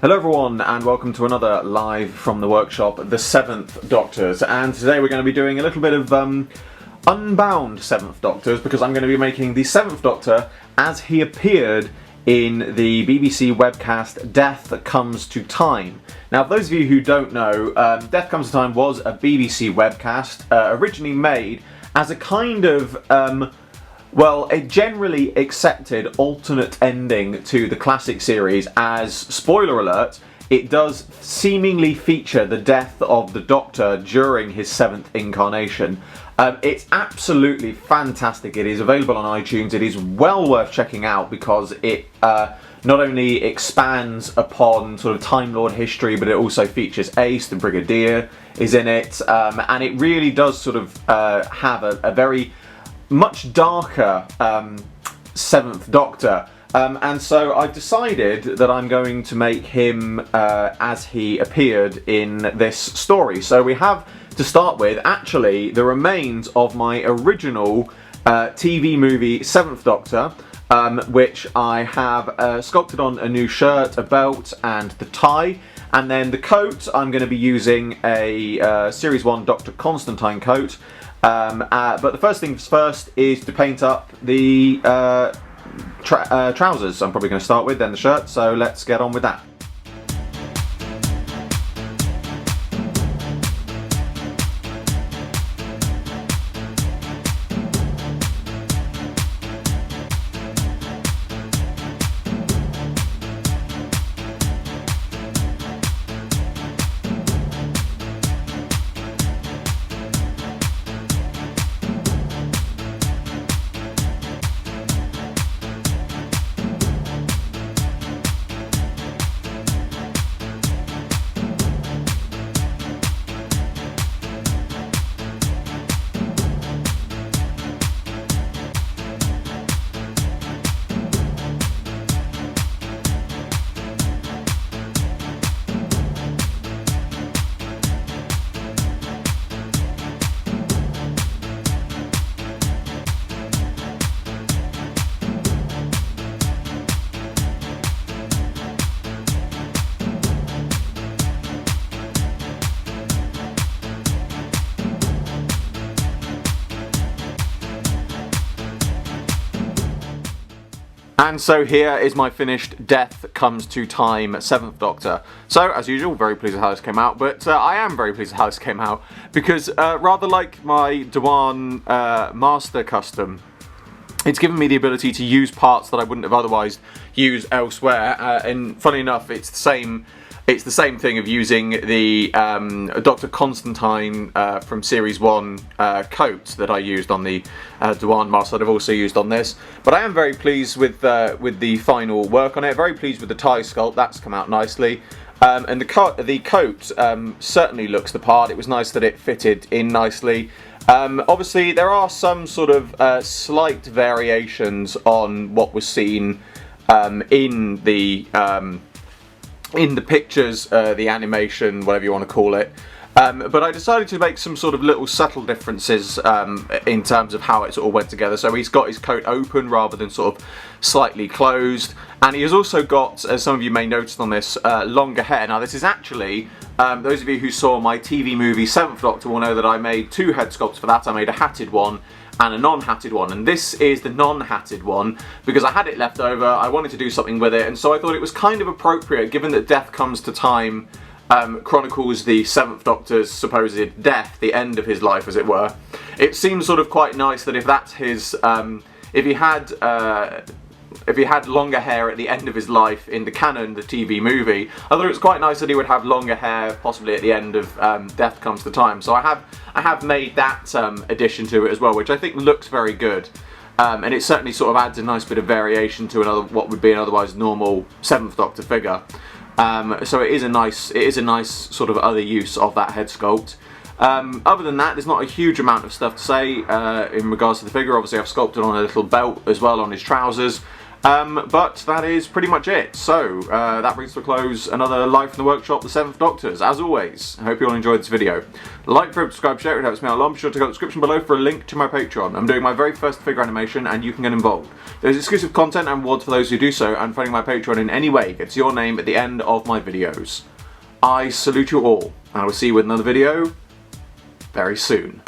Hello everyone and welcome to another live from the workshop, the 7th Doctors, and today we're going to be doing a little bit of Unbound 7th Doctors because I'm going to be making the 7th Doctor as he appeared in the BBC webcast Death Comes to Time. Now for those of you who don't know, Death Comes to Time was a BBC webcast originally made as a kind of well, a generally accepted alternate ending to the classic series, as, spoiler alert, it does seemingly feature the death of the Doctor during his 7th incarnation. It's absolutely fantastic. It is available on iTunes. It is well worth checking out because it not only expands upon sort of Time Lord history, but it also features Ace, the Brigadier, is in it, and it really does sort of have a very much darker 7th Doctor, and so I've decided that I'm going to make him as he appeared in this story. So we have to start with actually the remains of my original TV movie 7th Doctor, which I have sculpted on a new shirt, a belt and the tie. And then the coat, I'm going to be using a Series 1 Dr. Constantine coat. But the first things first is to paint up the trousers. I'm probably going to start with, then the shirt, so let's get on with that. And so here is my finished Death Comes to Time 7th Doctor. So, as usual, very pleased with how this came out, but I am very pleased with how this came out because rather like my Dewan Master custom, it's given me the ability to use parts that I wouldn't have otherwise used elsewhere, and funny enough, it's the same thing of using the Dr. Constantine from Series 1 coat that I used on the Dewan Master that I've also used on this. But I am very pleased with the final work on it, very pleased with the tie sculpt, that's come out nicely. And the coat certainly looks the part. It was nice that it fitted in nicely. Obviously there are some sort of slight variations on what was seen in the pictures, the animation, whatever you want to call it. But I decided to make some sort of little subtle differences in terms of how it all went together. So he's got his coat open rather than sort of slightly closed. And he has also got, as some of you may notice on this, longer hair. Now this is actually, those of you who saw my TV movie 7th Doctor will know that I made two head sculpts for that. I made a hatted one and a non-hatted one, and this is the non-hatted one because I had it left over, I wanted to do something with it, and so I thought it was kind of appropriate, given that Death Comes to Time chronicles the 7th Doctor's supposed death, the end of his life as it were. It seems sort of quite nice that if that's his, if he had longer hair at the end of his life in the canon, the TV movie, I thought it was quite nice that he would have longer hair possibly at the end of Death Comes to Time. So I have made that addition to it as well, which I think looks very good. And it certainly sort of adds a nice bit of variation to what would be an otherwise normal 7th Doctor figure. So it is a nice sort of other use of that head sculpt. Other than that, there's not a huge amount of stuff to say in regards to the figure. Obviously I've sculpted on a little belt as well on his trousers. But that is pretty much it. So that brings to a close another Live from the Workshop, the 7th Doctors. As always, I hope you all enjoyed this video. Like, subscribe, share, it helps me out a lot. Be sure to go to the description below for a link to my Patreon. I'm doing my very first figure animation and you can get involved. There's exclusive content and rewards for those who do so, and funding my Patreon in any way gets your name at the end of my videos. I salute you all, and I will see you with another video very soon.